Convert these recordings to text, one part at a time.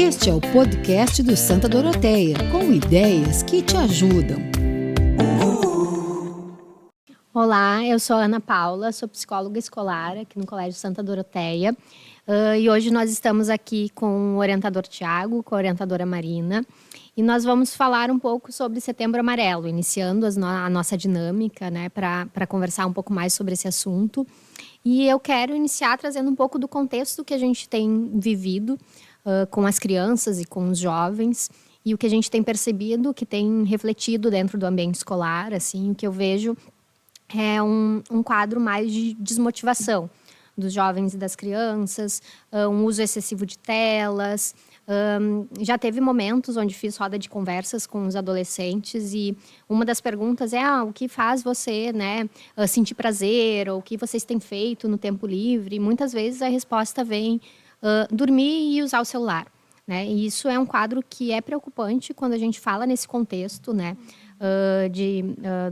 Este é o podcast do Santa Doroteia, com ideias que te ajudam. Olá, eu sou a Ana Paula, sou psicóloga escolar aqui no Colégio Santa Doroteia. E hoje nós estamos aqui com o orientador Tiago, com a orientadora Marina, e nós vamos falar um pouco sobre Setembro Amarelo, iniciando a nossa dinâmica, né, para conversar um pouco mais sobre esse assunto. E eu quero iniciar trazendo um pouco do contexto que a gente tem vivido com as crianças e com os jovens, e o que a gente tem percebido, que tem refletido dentro do ambiente escolar, assim, o que eu vejo é um quadro mais de desmotivação dos jovens e das crianças, um uso excessivo de telas. Já teve momentos onde fiz roda de conversas com os adolescentes e uma das perguntas é o que faz você, né, sentir prazer, ou o que vocês têm feito no tempo livre. E muitas vezes a resposta vem dormir e usar o celular, né? E isso é um quadro que é preocupante quando a gente fala nesse contexto, né,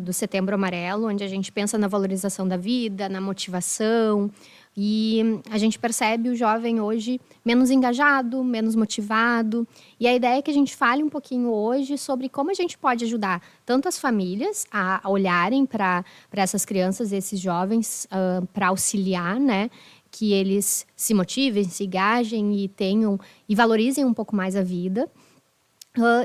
do Setembro Amarelo, onde a gente pensa na valorização da vida, na motivação. E a gente percebe o jovem hoje menos engajado, menos motivado. E a ideia é que a gente fale um pouquinho hoje sobre como a gente pode ajudar tanto as famílias a olharem para essas crianças, esses jovens, para auxiliar, né, que eles se motivem, se engajem e tenham e valorizem um pouco mais a vida.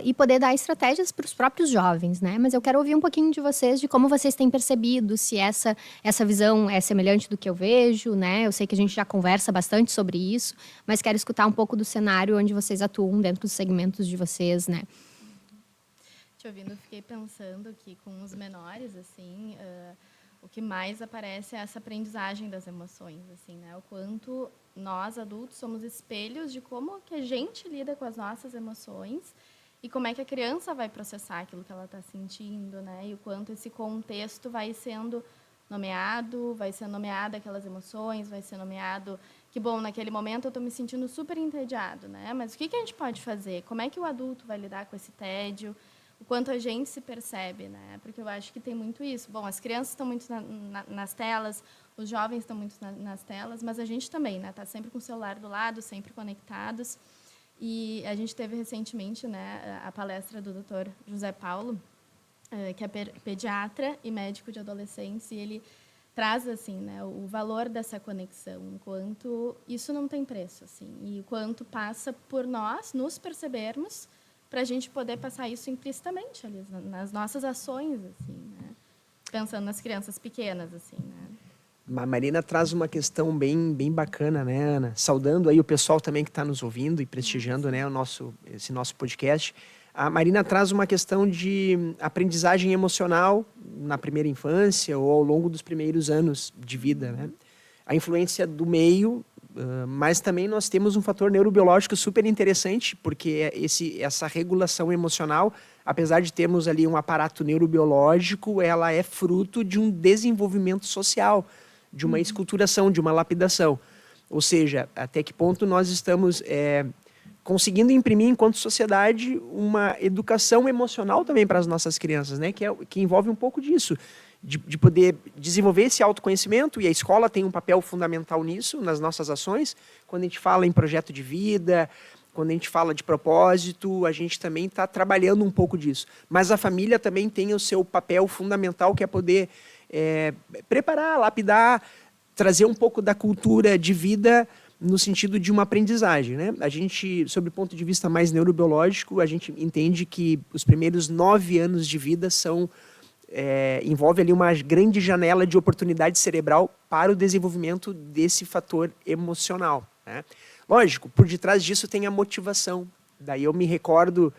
E poder dar estratégias para os próprios jovens, né? Mas eu quero ouvir um pouquinho de vocês, de como vocês têm percebido, se essa visão é semelhante do que eu vejo, né? Eu sei que a gente já conversa bastante sobre isso, mas quero escutar um pouco do cenário onde vocês atuam dentro dos segmentos de vocês, né? Te ouvindo, fiquei pensando que com os menores, assim, o que mais aparece é essa aprendizagem das emoções, assim, né? O quanto nós, adultos, somos espelhos de como que a gente lida com as nossas emoções e como é que a criança vai processar aquilo que ela está sentindo, né? E o quanto esse contexto vai sendo nomeado, vai ser nomeada aquelas emoções, vai ser nomeado que, bom, naquele momento eu estou me sentindo super entediado, né? Mas o que a gente pode fazer? Como é que o adulto vai lidar com esse tédio? O quanto a gente se percebe, né? Porque eu acho que tem muito isso. Bom, as crianças estão muito nas telas, os jovens estão muito nas telas, mas a gente também, né? Está sempre com o celular do lado, sempre conectados. E a gente teve recentemente, né, a palestra do Dr. José Paulo, que é pediatra e médico de adolescentes, e ele traz assim, né, o valor dessa conexão, o quanto isso não tem preço, assim, e o quanto passa por nós nos percebermos para a gente poder passar isso implicitamente ali nas nossas ações, assim, né, pensando nas crianças pequenas, assim, né. A Marina traz uma questão bem bacana, né, Ana? Saudando aí o pessoal também que está nos ouvindo e prestigiando, né, esse nosso podcast. A Marina traz uma questão de aprendizagem emocional na primeira infância ou ao longo dos primeiros anos de vida, né? A influência do meio, mas também nós temos um fator neurobiológico super interessante, porque essa regulação emocional, apesar de termos ali um aparato neurobiológico, ela é fruto de um desenvolvimento social, de uma esculturação, de uma lapidação. Ou seja, até que ponto nós estamos conseguindo imprimir, enquanto sociedade, uma educação emocional também para as nossas crianças, né? Que envolve um pouco disso, de poder desenvolver esse autoconhecimento, e a escola tem um papel fundamental nisso, nas nossas ações. Quando a gente fala em projeto de vida, quando a gente fala de propósito, a gente também está trabalhando um pouco disso. Mas a família também tem o seu papel fundamental, que é poder preparar, lapidar, trazer um pouco da cultura de vida no sentido de uma aprendizagem, né? A gente, sob o ponto de vista mais neurobiológico, a gente entende que os primeiros 9 anos de vida envolve ali uma grande janela de oportunidade cerebral para o desenvolvimento desse fator emocional, né? Lógico, por detrás disso tem a motivação. Daí eu me recordo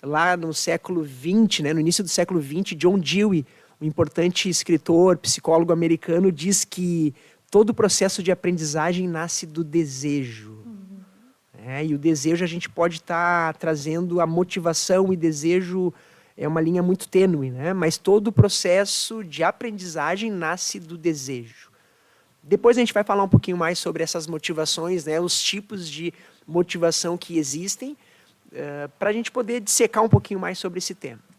lá no século XX, né, no início do século XX, John Dewey, um importante escritor, psicólogo americano, diz que todo o processo de aprendizagem nasce do desejo. E o desejo a gente pode estar trazendo a motivação, e desejo é uma linha muito tênue, né? Mas todo o processo de aprendizagem nasce do desejo. Depois a gente vai falar um pouquinho mais sobre essas motivações, né? Os tipos de motivação que existem, para a gente poder dissecar um pouquinho mais sobre esse tema.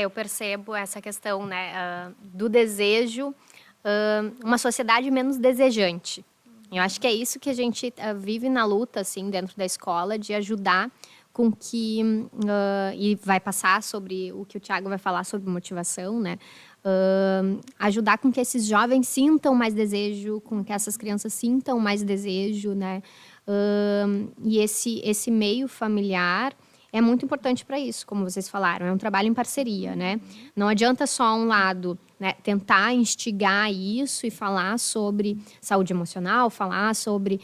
Eu percebo essa questão, né, do desejo, uma sociedade menos desejante. Eu acho que é isso que a gente vive na luta, assim, dentro da escola, de ajudar com que... e vai passar sobre o que o Thiago vai falar sobre motivação, né? Ajudar com que esses jovens sintam mais desejo, com que essas crianças sintam mais desejo, né? E esse meio familiar é muito importante para isso, como vocês falaram. É um trabalho em parceria, né? Não adianta só um lado, né, tentar instigar isso e falar sobre saúde emocional, falar sobre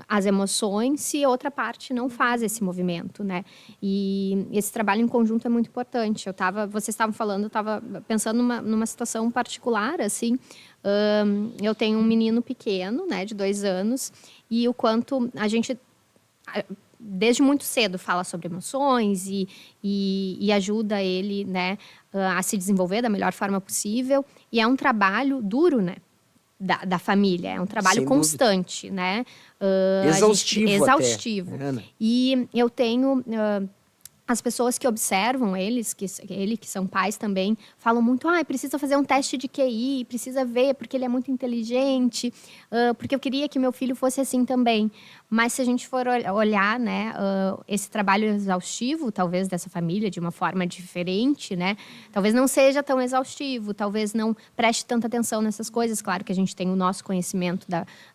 as emoções, se outra parte não faz esse movimento, né? E esse trabalho em conjunto é muito importante. Vocês estavam falando, eu estava pensando numa situação particular, assim. Eu tenho um menino pequeno, né, de 2 anos, e o quanto a gente... desde muito cedo fala sobre emoções e ajuda ele, né, a se desenvolver da melhor forma possível. E é um trabalho duro, né, da família. É um trabalho Sem constante, né? Exaustivo exaustivo. até, Ana. E eu tenho... as pessoas que observam ele, que são pais também, falam muito, precisa fazer um teste de QI, precisa ver, porque ele é muito inteligente, porque eu queria que meu filho fosse assim também. Mas se a gente for olhar, né, esse trabalho exaustivo, talvez, dessa família, de uma forma diferente, né, talvez não seja tão exaustivo, talvez não preste tanta atenção nessas coisas. Claro que a gente tem o nosso conhecimento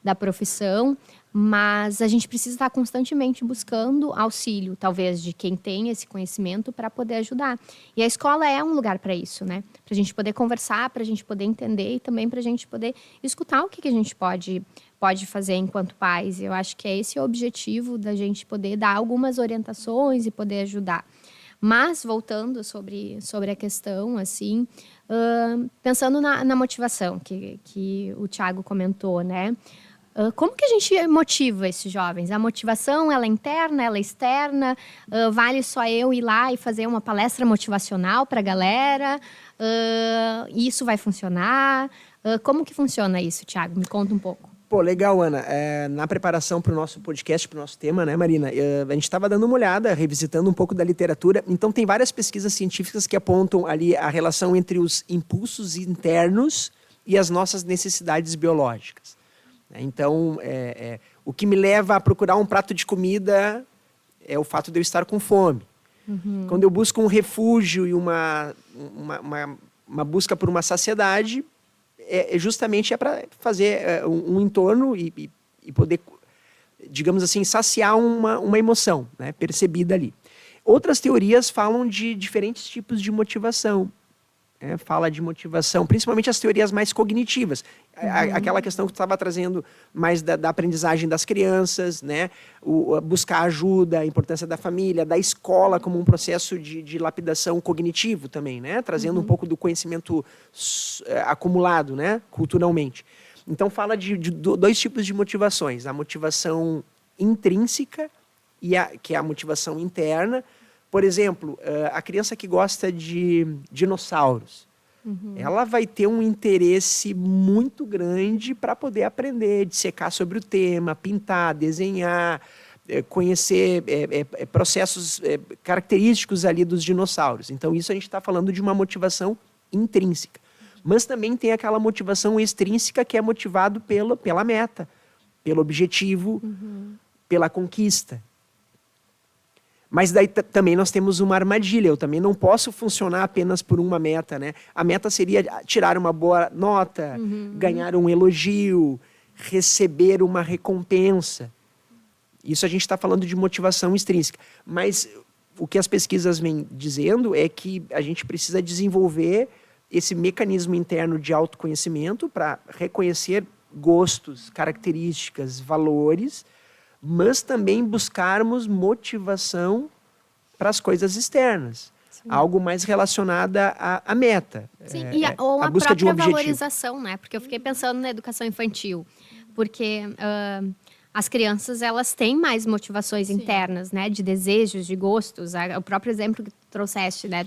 da profissão, mas a gente precisa estar constantemente buscando auxílio, talvez, de quem tem esse conhecimento para poder ajudar. E a escola é um lugar para isso, né? Para a gente poder conversar, para a gente poder entender e também para a gente poder escutar o que a gente pode fazer enquanto pais. Eu acho que é esse o objetivo da gente poder dar algumas orientações e poder ajudar. Mas, voltando sobre a questão, assim, pensando na motivação que o Thiago comentou, né? Como que a gente motiva esses jovens? A motivação, ela é interna, ela é externa? Vale só eu ir lá e fazer uma palestra motivacional para a galera? Isso vai funcionar? Como que funciona isso, Thiago? Me conta um pouco. Pô, legal, Ana. Na preparação para o nosso podcast, para o nosso tema, né, Marina? A gente estava dando uma olhada, revisitando um pouco da literatura. Então, tem várias pesquisas científicas que apontam ali a relação entre os impulsos internos e as nossas necessidades biológicas. Então, o que me leva a procurar um prato de comida é o fato de eu estar com fome. Uhum. Quando eu busco um refúgio e uma busca por uma saciedade, justamente para fazer um entorno e poder, digamos assim, saciar uma emoção, né, percebida ali. Outras teorias falam de diferentes tipos de motivação. Fala de motivação, principalmente as teorias mais cognitivas. Aquela questão que tu estava trazendo mais da aprendizagem das crianças, né? Buscar ajuda, a importância da família, da escola como um processo de lapidação cognitivo também, né? Trazendo um pouco do conhecimento acumulado, né? Culturalmente. Então, fala de 2 tipos de motivações. A motivação intrínseca, que é a motivação interna. Por exemplo, a criança que gosta de dinossauros, ela vai ter um interesse muito grande para poder aprender, dissecar sobre o tema, pintar, desenhar, conhecer processos característicos ali dos dinossauros. Então, isso a gente está falando de uma motivação intrínseca. Mas também tem aquela motivação extrínseca que é motivado pela meta, pelo objetivo, pela conquista. Mas daí também nós temos uma armadilha. Eu também não posso funcionar apenas por uma meta, né? A meta seria tirar uma boa nota, ganhar um elogio, receber uma recompensa. Isso a gente está falando de motivação extrínseca. Mas o que as pesquisas vêm dizendo é que a gente precisa desenvolver esse mecanismo interno de autoconhecimento para reconhecer gostos, características, valores, mas também buscarmos motivação para as coisas externas. Sim. Algo mais relacionada à meta. Sim, ou a busca própria de um objetivo. Valorização, né? Porque eu fiquei pensando na educação infantil. Porque as crianças, elas têm mais motivações internas, né? De desejos, de gostos. O próprio exemplo que tu trouxeste, né?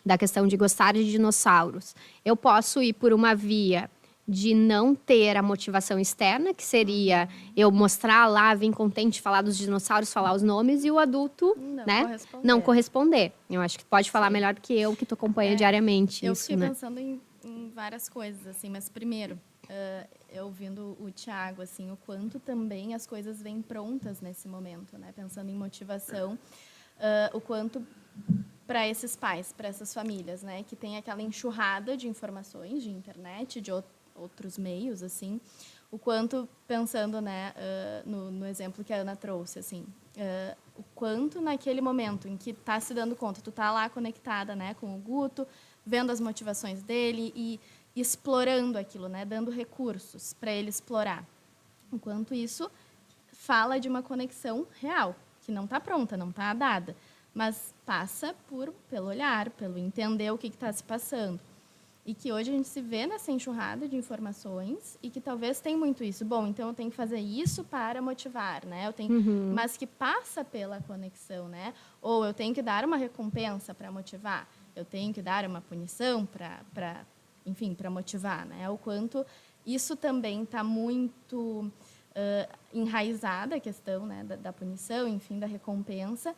Da questão de gostar de dinossauros. Eu posso ir por uma via de não ter a motivação externa, que seria eu mostrar lá, vir contente, falar dos dinossauros, falar os nomes, e o adulto não corresponder. Eu acho que pode falar melhor do que eu, que tu acompanha diariamente. Eu isso, fiquei né? pensando em várias coisas, assim, mas primeiro, eu ouvindo o Thiago, assim, o quanto também as coisas vêm prontas nesse momento, né? Pensando em motivação, o quanto para esses pais, para essas famílias, né? Que tem aquela enxurrada de informações, de internet, de outros meios, assim, o quanto, pensando, né, no exemplo que a Ana trouxe, assim, o quanto naquele momento em que está se dando conta, tu está lá conectada, né, com o Guto, vendo as motivações dele e explorando aquilo, né, dando recursos para ele explorar. O quanto isso fala de uma conexão real, que não está pronta, não está dada, mas passa pelo olhar, pelo entender o que está se passando. E que hoje a gente se vê nessa enxurrada de informações e que talvez tem muito isso. Bom, então eu tenho que fazer isso para motivar, né? Mas que passa pela conexão, né? Ou eu tenho que dar uma recompensa para motivar, eu tenho que dar uma punição para motivar, né? O quanto isso também está muito enraizada, a questão, né, da punição, enfim, da recompensa,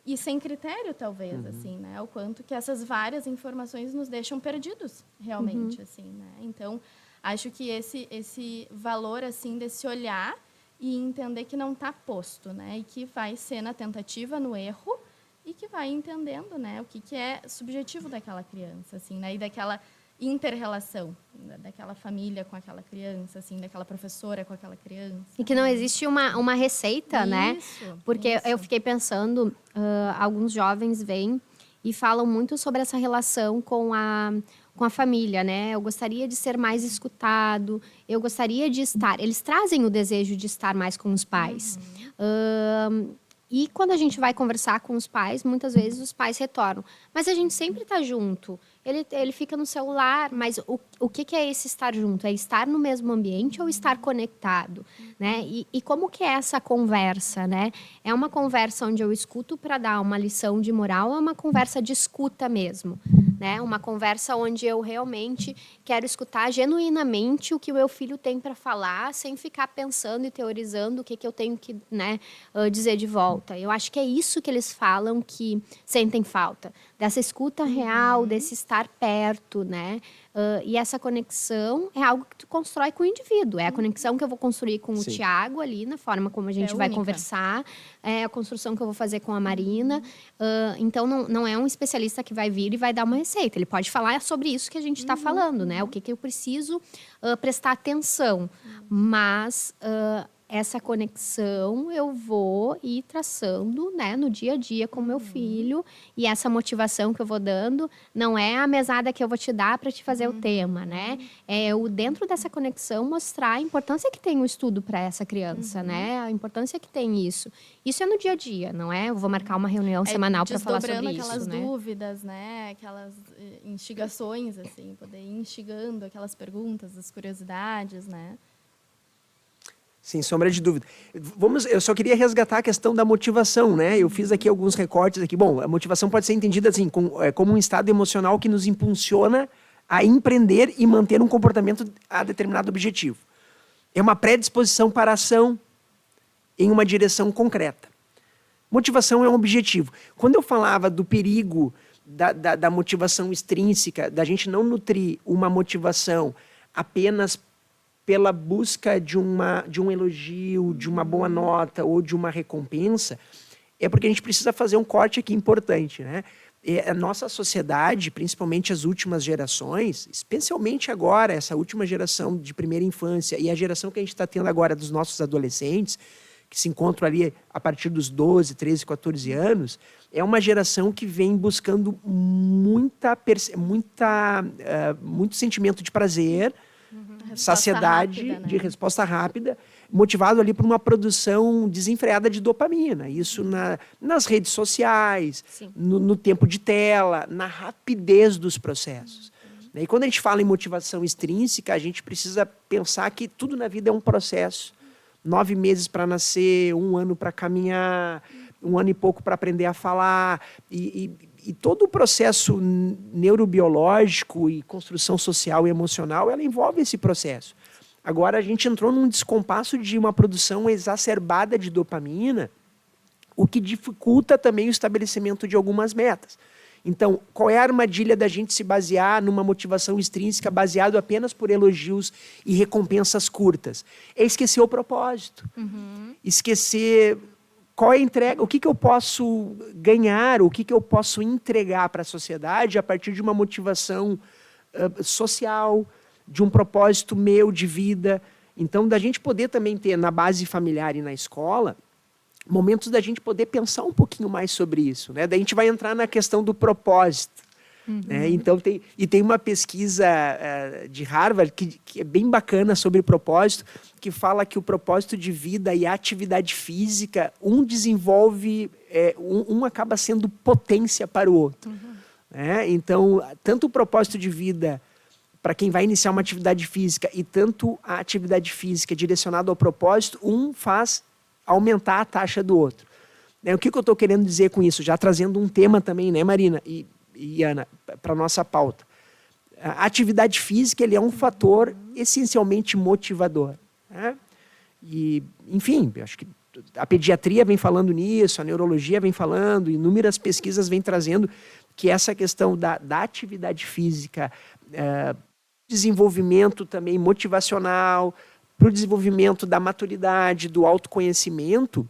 e sem critério, talvez, assim, né? O quanto que essas várias informações nos deixam perdidos, realmente, assim, né? Então, acho que esse valor, assim, desse olhar e entender que não está posto, né? E que vai ser na tentativa, no erro, e que vai entendendo, né? O que é subjetivo daquela criança, assim, né? E daquela inter-relação, daquela família com aquela criança, assim, daquela professora com aquela criança. E que não existe uma receita, né? Porque Isso. eu fiquei pensando, alguns jovens vêm e falam muito sobre essa relação com a família, né? Eu gostaria de ser mais escutado, eu gostaria de estar... Eles trazem o desejo de estar mais com os pais. E quando a gente vai conversar com os pais, muitas vezes os pais retornam. Mas a gente sempre está junto. Ele fica no celular, mas o que é esse estar junto? É estar no mesmo ambiente ou estar conectado, né? E como que é essa conversa, né? É uma conversa onde eu escuto para dar uma lição de moral ou é uma conversa de escuta mesmo, né? Uma conversa onde eu realmente quero escutar genuinamente o que o meu filho tem para falar, sem ficar pensando e teorizando o que eu tenho que, né, dizer de volta. Eu acho que é isso que eles falam que sentem falta, dessa escuta real, desse estar perto, né? E essa conexão é algo que tu constrói com o indivíduo. É a conexão que eu vou construir com o Thiago ali, na forma como a gente vai única. conversar. É a construção que eu vou fazer com a Marina. Então, não é um especialista que vai vir e vai dar uma receita. Ele pode falar sobre isso que a gente está falando, né? O que eu preciso prestar atenção. Mas... essa conexão eu vou ir traçando, né, no dia a dia com meu filho, e essa motivação que eu vou dando não é a mesada que eu vou te dar para te fazer o tema, né? É eu, dentro dessa conexão, mostrar a importância que tem o estudo para essa criança, né? A importância que tem isso. Isso é no dia a dia, não é? Eu vou marcar uma reunião semanal para falar sobre isso, né? Desdobrando aquelas dúvidas, né? Aquelas instigações, assim, poder ir instigando aquelas perguntas, as curiosidades, né? Sem sombra de dúvida. Eu só queria resgatar a questão da motivação, né? Eu fiz aqui alguns recortes aqui. Bom, a motivação pode ser entendida assim, como um estado emocional que nos impulsiona a empreender e manter um comportamento a determinado objetivo. É uma predisposição para a ação em uma direção concreta. Motivação é um objetivo. Quando eu falava do perigo da motivação extrínseca, da gente não nutrir uma motivação apenas pela busca de um elogio, de uma boa nota ou de uma recompensa, é porque a gente precisa fazer um corte aqui importante, né? A nossa sociedade, principalmente as últimas gerações, especialmente agora, essa última geração de primeira infância e a geração que a gente está tendo agora dos nossos adolescentes, que se encontram ali a partir dos 12, 13, 14 anos, é uma geração que vem buscando muito sentimento de prazer, saciedade, rápida, né? De resposta rápida, motivado ali por uma produção desenfreada de dopamina. Isso nas redes sociais, no tempo de tela, na rapidez dos processos. E quando a gente fala em motivação extrínseca, a gente precisa pensar que tudo na vida é um processo. 9 meses para nascer, 1 ano para caminhar, 1 ano e pouco para aprender a falar, e todo o processo neurobiológico e construção social e emocional, ela envolve esse processo. Agora, a gente entrou num descompasso de uma produção exacerbada de dopamina, o que dificulta também o estabelecimento de algumas metas. Então, qual é a armadilha da gente se basear numa motivação extrínseca baseado apenas por elogios e recompensas curtas? É esquecer o propósito. Esquecer qual é a entrega, o que eu posso ganhar, o que eu posso entregar para a sociedade a partir de uma motivação social, de um propósito meu de vida. Então, da gente poder também ter na base familiar e na escola momentos da gente poder pensar um pouquinho mais sobre isso, né? Daí a gente vai entrar na questão do propósito. Né? Então, tem uma pesquisa de Harvard que é bem bacana sobre propósito, que fala que o propósito de vida e a atividade física, um desenvolve, um acaba sendo potência para o outro. Né? Então, tanto o propósito de vida para quem vai iniciar uma atividade física e tanto a atividade física direcionada ao propósito, um faz aumentar a taxa do outro. Né? O que eu estou querendo dizer com isso? Já trazendo um tema também, né, Marina e Ana, para a nossa pauta. A atividade física ele é um fator essencialmente motivador. Né? E, enfim, acho que a pediatria vem falando nisso, a neurologia vem falando, inúmeras pesquisas vêm trazendo que essa questão da atividade física, desenvolvimento também motivacional, para o desenvolvimento da maturidade, do autoconhecimento,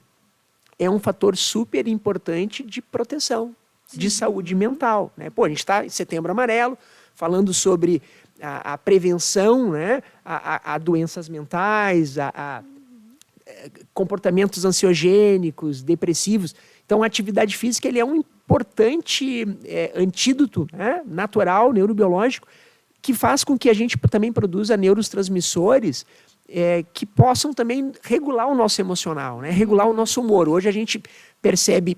é um fator super importante de proteção, de saúde mental. Né? Pô, a gente está em Setembro Amarelo, falando sobre a prevenção, né? a doenças mentais, a comportamentos ansiogênicos, depressivos. Então, a atividade física ele é um importante antídoto, né? Natural, neurobiológico, que faz com que a gente também produza neurotransmissores que possam também regular o nosso emocional, né? Regular o nosso humor. Hoje a gente percebe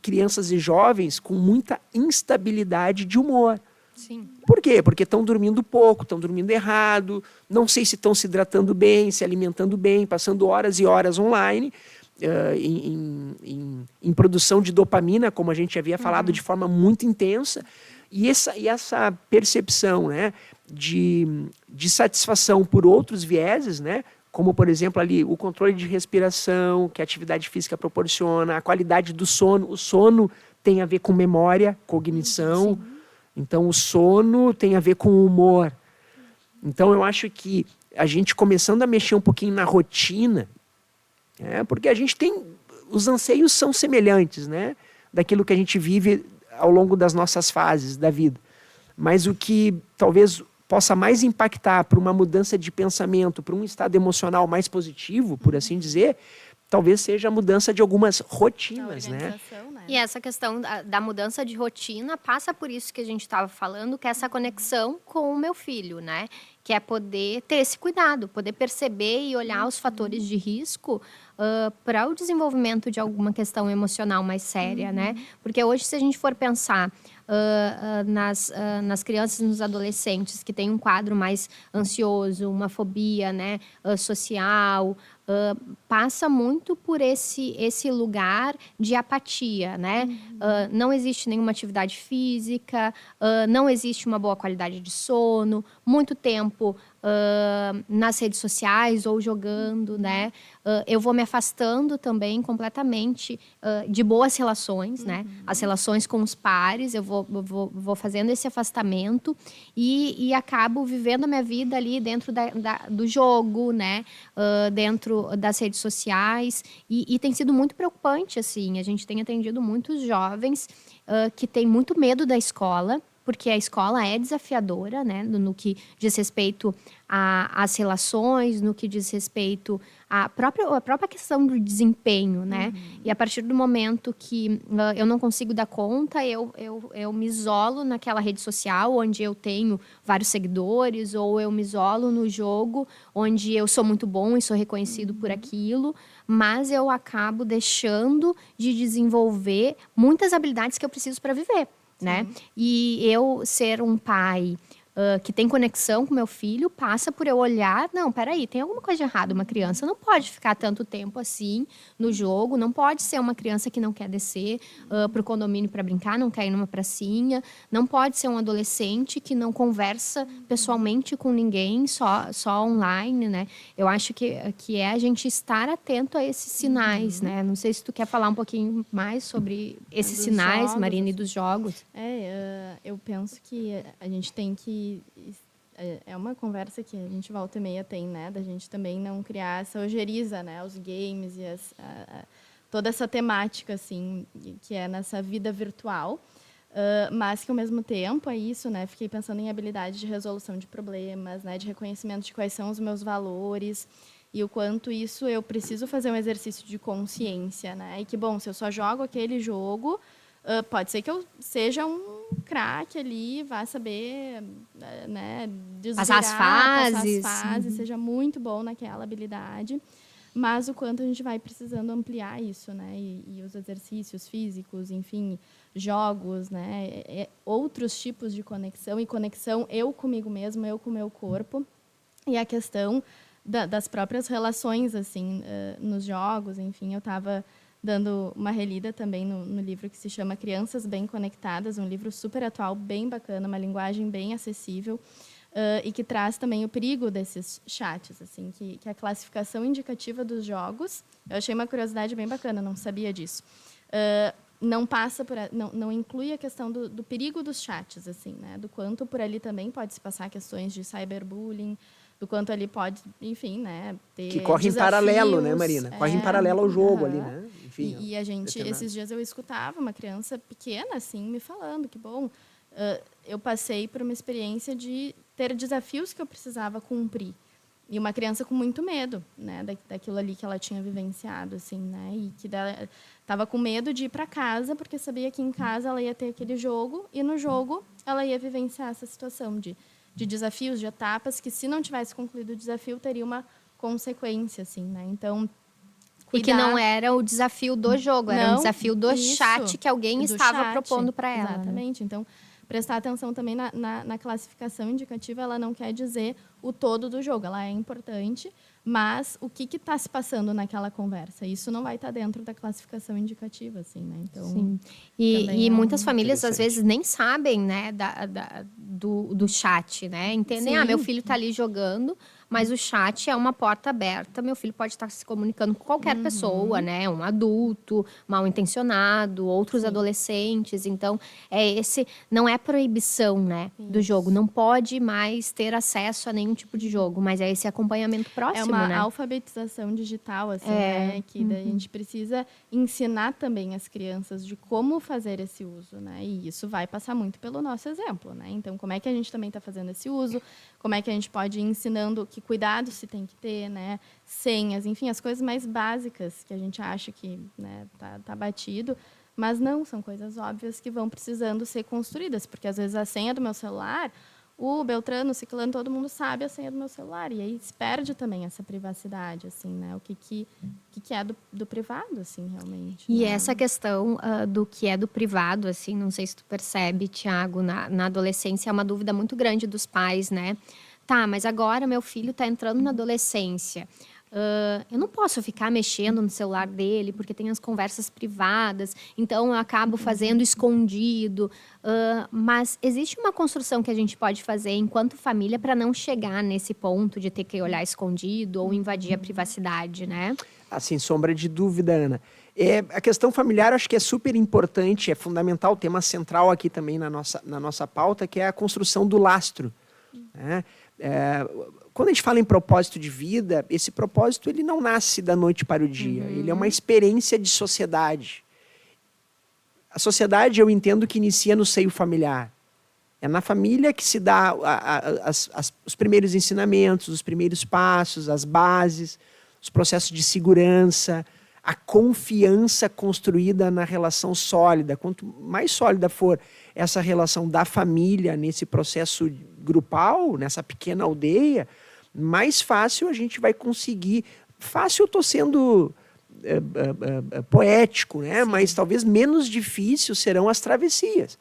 crianças e jovens com muita instabilidade de humor. Sim. Por quê? Porque estão dormindo pouco, estão dormindo errado, não sei se estão se hidratando bem, se alimentando bem, passando horas e horas online, em produção de dopamina, como a gente havia falado, de forma muito intensa. E essa percepção, né, de satisfação por outros vieses, né, como, por exemplo, ali o controle de respiração, que a atividade física proporciona, a qualidade do sono. O sono tem a ver com memória, cognição. Sim. Então, o sono tem a ver com o humor. Então, eu acho que a gente começando a mexer um pouquinho na rotina, porque a gente tem... Os anseios são semelhantes, né, daquilo que a gente vive ao longo das nossas fases da vida. Mas o que talvez possa mais impactar para uma mudança de pensamento, para um estado emocional mais positivo, por assim dizer, talvez seja a mudança de algumas rotinas, né? E essa questão da mudança de rotina passa por isso que a gente estava falando, que é essa conexão com o meu filho, né? Que é poder ter esse cuidado, poder perceber e olhar os fatores de risco para o desenvolvimento de alguma questão emocional mais séria, né? Porque hoje, se a gente for pensar nas crianças e nos adolescentes que têm um quadro mais ansioso, uma fobia, né, social, passa muito por esse lugar de apatia, né? Não existe nenhuma atividade física, não existe uma boa qualidade de sono, muito tempo nas redes sociais ou jogando, né? Eu vou me afastando também completamente de boas relações, né? As relações com os pares, eu vou fazendo esse afastamento e acabo vivendo a minha vida ali dentro do jogo, né? Dentro das redes sociais e tem sido muito preocupante, assim. A gente tem atendido muitos jovens que têm muito medo da escola, porque a escola é desafiadora, né, no que diz respeito às relações, no que diz respeito à própria questão do desempenho, né? E a partir do momento que eu não consigo dar conta, eu me isolo naquela rede social onde eu tenho vários seguidores, ou eu me isolo no jogo onde eu sou muito bom e sou reconhecido por aquilo, mas eu acabo deixando de desenvolver muitas habilidades que eu preciso para viver. Né? E eu ser um pai que tem conexão com meu filho, passa por eu olhar, não, peraí, tem alguma coisa de errado. Uma criança não pode ficar tanto tempo assim no jogo, não pode ser uma criança que não quer descer pro condomínio para brincar, não quer ir numa pracinha, não pode ser um adolescente que não conversa pessoalmente com ninguém, só online, né? Eu acho que é a gente estar atento a esses sinais, né? Não sei se tu quer falar um pouquinho mais sobre esses Dos sinais, jogos, Marina, e dos jogos. Eu penso que a gente tem que... É uma conversa que a gente volta e meia tem, né? Da gente também não criar essa ojeriza, né? Os games e toda essa temática, assim, que é nessa vida virtual. Mas que, ao mesmo tempo, é isso, né? Fiquei pensando em habilidade de resolução de problemas, né? De reconhecimento de quais são os meus valores e o quanto isso eu preciso fazer um exercício de consciência, né? E que, bom, se eu só jogo aquele jogo... pode ser que eu seja um craque ali, vá saber, né, passar as fases, seja muito bom naquela habilidade, mas o quanto a gente vai precisando ampliar isso, né, e os exercícios físicos, enfim, jogos, né, outros tipos de conexão, e conexão eu comigo mesmo, eu com o meu corpo, e a questão das próprias relações, assim, nos jogos, enfim, eu estava dando uma relida também no livro que se chama Crianças Bem Conectadas, um livro super atual, bem bacana, uma linguagem bem acessível, e que traz também o perigo desses chats, assim, que a classificação indicativa dos jogos, eu achei uma curiosidade bem bacana, não sabia disso, não passa por, não inclui a questão do perigo dos chats, assim, né, do quanto por ali também pode se passar questões de cyberbullying, do quanto ali pode, enfim, né, ter que corre desafios, em paralelo, né, Marina? Corre em paralelo ao jogo ali, né? Enfim, e a gente, esses dias eu escutava uma criança pequena, assim, me falando que, bom, eu passei por uma experiência de ter desafios que eu precisava cumprir. E uma criança com muito medo, né, daquilo ali que ela tinha vivenciado, assim, né, e que estava com medo de ir para casa, porque sabia que em casa ela ia ter aquele jogo, e no jogo ela ia vivenciar essa situação de desafios, de etapas, que se não tivesse concluído o desafio, teria uma consequência, assim, né? Então, e que não era o desafio do jogo, era um desafio do chat que alguém estava propondo para ela. Exatamente. Né? Então, prestar atenção também na classificação indicativa, ela não quer dizer o todo do jogo, ela é importante, mas o que está se passando naquela conversa? Isso não vai estar dentro da classificação indicativa, assim, né? Então, sim. E muitas famílias, às vezes, nem sabem, né, do chat, né? Entendem, meu filho está ali jogando, mas o chat é uma porta aberta, meu filho pode estar se comunicando com qualquer pessoa, né? Um adulto, mal intencionado, outros adolescentes. Então, não é proibição, né, do jogo. Não pode mais ter acesso a nenhum tipo de jogo, mas é esse acompanhamento próximo, é uma né? alfabetização digital, assim, né? Que daí a gente precisa ensinar também as crianças de como fazer esse uso, né? E isso vai passar muito pelo nosso exemplo, né? Então, como é que a gente também está fazendo esse uso? Como é que a gente pode ir ensinando que cuidado se tem que ter, né? Senhas, enfim, as coisas mais básicas que a gente acha que, né, tá batido, mas não, são coisas óbvias que vão precisando ser construídas, porque às vezes a senha do meu celular, o Beltrano, o Ciclano, todo mundo sabe a senha do meu celular, e aí se perde também essa privacidade, assim, né? O que é do privado, assim, realmente. E né? essa questão do que é do privado, assim, não sei se tu percebe, Tiago, na adolescência é uma dúvida muito grande dos pais, né? Tá, mas agora meu filho está entrando na adolescência. Eu não posso ficar mexendo no celular dele, porque tem as conversas privadas, então eu acabo fazendo escondido. Mas existe uma construção que a gente pode fazer enquanto família para não chegar nesse ponto de ter que olhar escondido ou invadir a privacidade, né? Sem sombra de dúvida, Ana. A questão familiar, acho que é super importante, é fundamental, tema central aqui também na nossa pauta, que é a construção do lastro. Né? Quando a gente fala em propósito de vida, esse propósito ele não nasce da noite para o dia. Ele é uma experiência de sociedade. A sociedade, eu entendo que inicia no seio familiar. É na família que se dá os primeiros ensinamentos, os primeiros passos, as bases, os processos de segurança, a confiança construída na relação sólida. Quanto mais sólida for essa relação da família nesse processo grupal, nessa pequena aldeia, mais fácil a gente vai conseguir. Fácil, eu estou sendo poético, né? Mas talvez menos difícil serão as travessias.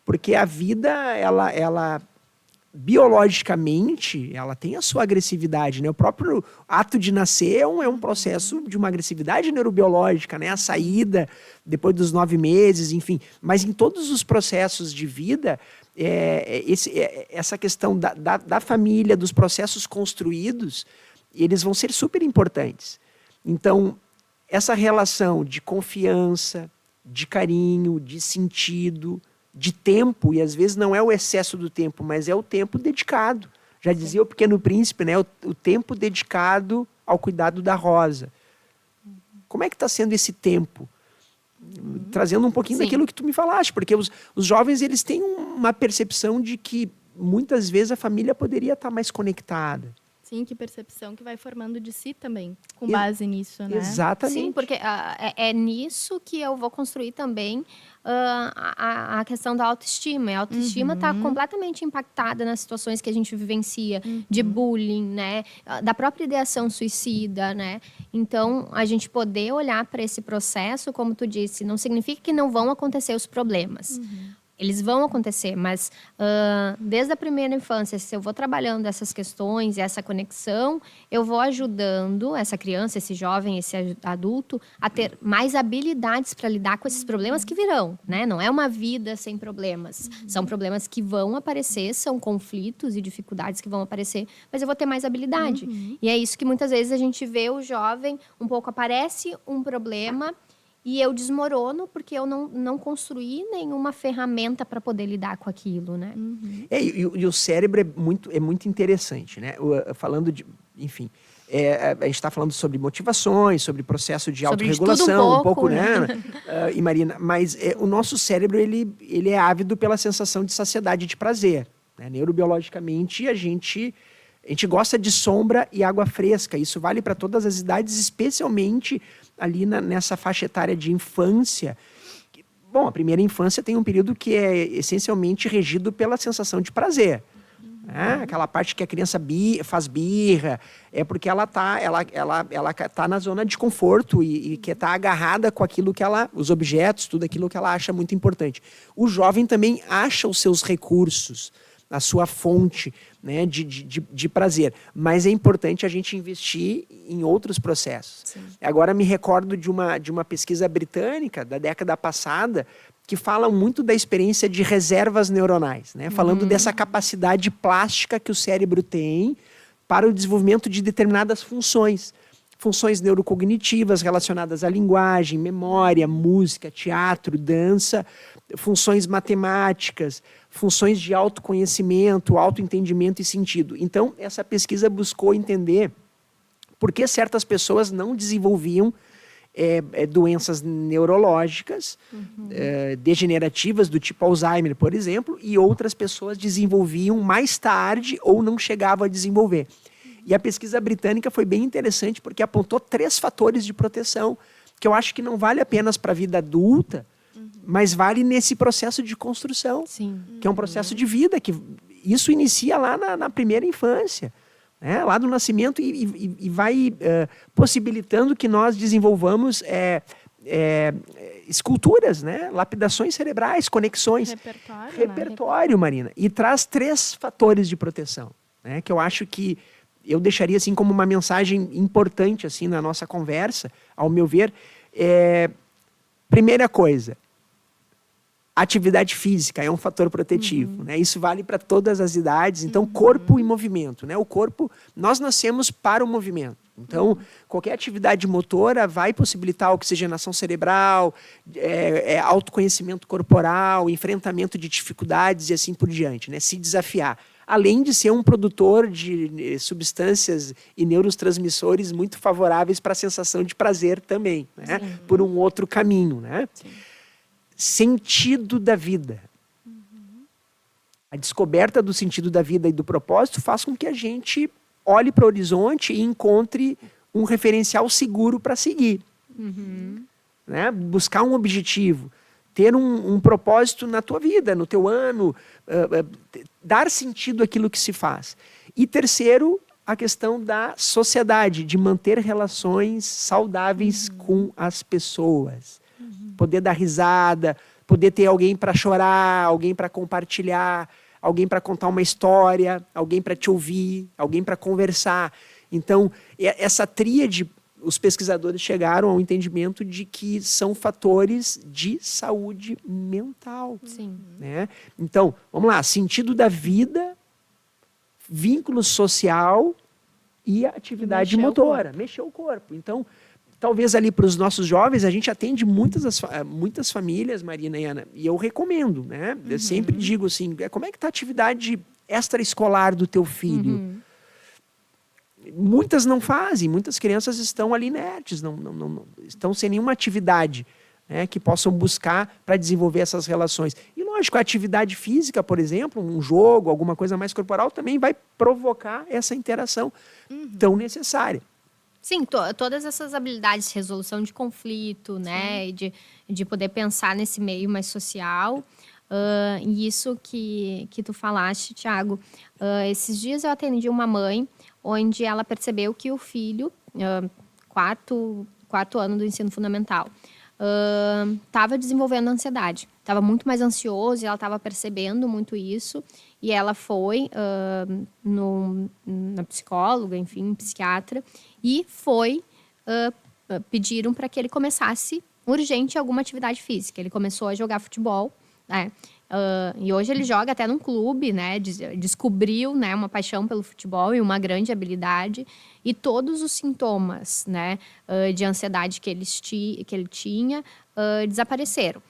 Porque a vida, ela biologicamente, ela tem a sua agressividade, né? O próprio ato de nascer é um processo de uma agressividade neurobiológica, né? A saída, depois dos 9 meses, enfim. Mas em todos os processos de vida, essa questão da família, dos processos construídos, eles vão ser super importantes. Então, essa relação de confiança, de carinho, de sentido, de tempo, e às vezes não é o excesso do tempo, mas é o tempo dedicado. Já dizia o Pequeno Príncipe, né? O tempo dedicado ao cuidado da rosa. Como é que está sendo esse tempo? Trazendo um pouquinho daquilo que tu me falaste, porque os jovens eles têm uma percepção de que muitas vezes a família poderia estar mais conectada. Sim, que percepção que vai formando de si também, com base nisso, né? Exatamente. Sim, porque é nisso que eu vou construir também a questão da autoestima. E a autoestima está completamente impactada nas situações que a gente vivencia, de bullying, né? Da própria ideação suicida, né? Então, a gente poder olhar para esse processo, como tu disse, não significa que não vão acontecer os problemas. Eles vão acontecer, mas desde a primeira infância, se eu vou trabalhando essas questões e essa conexão, eu vou ajudando essa criança, esse jovem, esse adulto a ter mais habilidades para lidar com esses problemas que virão, né? Não é uma vida sem problemas. São problemas que vão aparecer, são conflitos e dificuldades que vão aparecer, mas eu vou ter mais habilidade. E é isso que muitas vezes a gente vê o jovem, um pouco aparece um problema e eu desmorono porque eu não construí nenhuma ferramenta para poder lidar com aquilo, né? E o cérebro é muito interessante, né? Falando de... Enfim, a gente está falando sobre motivações, sobre processo de autorregulação, um pouco, né? E Marina, mas o nosso cérebro, ele é ávido pela sensação de saciedade e de prazer. Né? Neurobiologicamente, a gente gosta de sombra e água fresca. Isso vale para todas as idades, especialmente ali nessa faixa etária de infância. Bom, a primeira infância tem um período que é essencialmente regido pela sensação de prazer. Né? Aquela parte que a criança faz birra, é porque ela tá na zona de conforto e que está agarrada com aquilo que os objetos, tudo aquilo que ela acha muito importante. O jovem também acha os seus recursos, a sua fonte, né, de prazer. Mas é importante a gente investir em outros processos. Sim. Agora me recordo de uma pesquisa britânica da década passada que fala muito da experiência de reservas neuronais, né? Falando dessa capacidade plástica que o cérebro tem para o desenvolvimento de determinadas funções. Funções neurocognitivas relacionadas à linguagem, memória, música, teatro, dança, funções matemáticas, funções de autoconhecimento, autoentendimento e sentido. Então, essa pesquisa buscou entender por que certas pessoas não desenvolviam doenças neurológicas degenerativas, do tipo Alzheimer, por exemplo, e outras pessoas desenvolviam mais tarde ou não chegavam a desenvolver. E a pesquisa britânica foi bem interessante porque apontou 3 fatores de proteção que eu acho que não vale apenas para a vida adulta, mas vale nesse processo de construção, que é um processo de vida, que isso inicia lá na primeira infância, né? Lá do nascimento e vai possibilitando que nós desenvolvamos esculturas, né? Lapidações cerebrais, conexões. Repertório, Marina. E traz 3 fatores de proteção, né? Que eu acho que eu deixaria assim como uma mensagem importante assim na nossa conversa, ao meu ver. Primeira coisa, atividade física é um fator protetivo, né? Isso vale para todas as idades. Então, corpo e movimento, né? O corpo, nós nascemos para o movimento. Então, qualquer atividade motora vai possibilitar oxigenação cerebral, autoconhecimento corporal, enfrentamento de dificuldades e assim por diante, né? Se desafiar. Além de ser um produtor de substâncias e neurotransmissores muito favoráveis para a sensação de prazer também, né? Por um outro caminho, né? Sentido da vida. A descoberta do sentido da vida e do propósito faz com que a gente olhe para o horizonte e encontre um referencial seguro para seguir. Né? Buscar um objetivo, ter um propósito na tua vida, no teu ano, dar sentido àquilo que se faz. E terceiro, a questão da sociedade, de manter relações saudáveis com as pessoas. Poder dar risada, poder ter alguém para chorar, alguém para compartilhar, alguém para contar uma história, alguém para te ouvir, alguém para conversar. Então, essa tríade, os pesquisadores chegaram ao entendimento de que são fatores de saúde mental. Sim. Né? Então, vamos lá, sentido da vida, vínculo social e a atividade motora, mexer o corpo. Então, talvez ali para os nossos jovens, a gente atende muitas famílias, Marina e Ana, e eu recomendo, né? Eu sempre digo assim, como é que está a atividade extraescolar do teu filho? Muitas não fazem, muitas crianças estão ali inertes, não estão sem nenhuma atividade, né, que possam buscar para desenvolver essas relações. E lógico, a atividade física, por exemplo, um jogo, alguma coisa mais corporal, também vai provocar essa interação tão necessária. Sim, todas essas habilidades de resolução de conflito, né? E de poder pensar nesse meio mais social. E isso que tu falaste, Thiago. Esses dias eu atendi uma mãe onde ela percebeu que o filho, quarto ano do ensino fundamental, estava desenvolvendo ansiedade. Estava muito mais ansioso e ela estava percebendo muito isso. E ela foi na psicóloga, enfim, psiquiatra, e pediram para que ele começasse urgente alguma atividade física. Ele começou a jogar futebol, né? E hoje ele joga até num clube, né? Descobriu, né, uma paixão pelo futebol e uma grande habilidade. E todos os sintomas, né, de ansiedade que ele tinha desapareceram.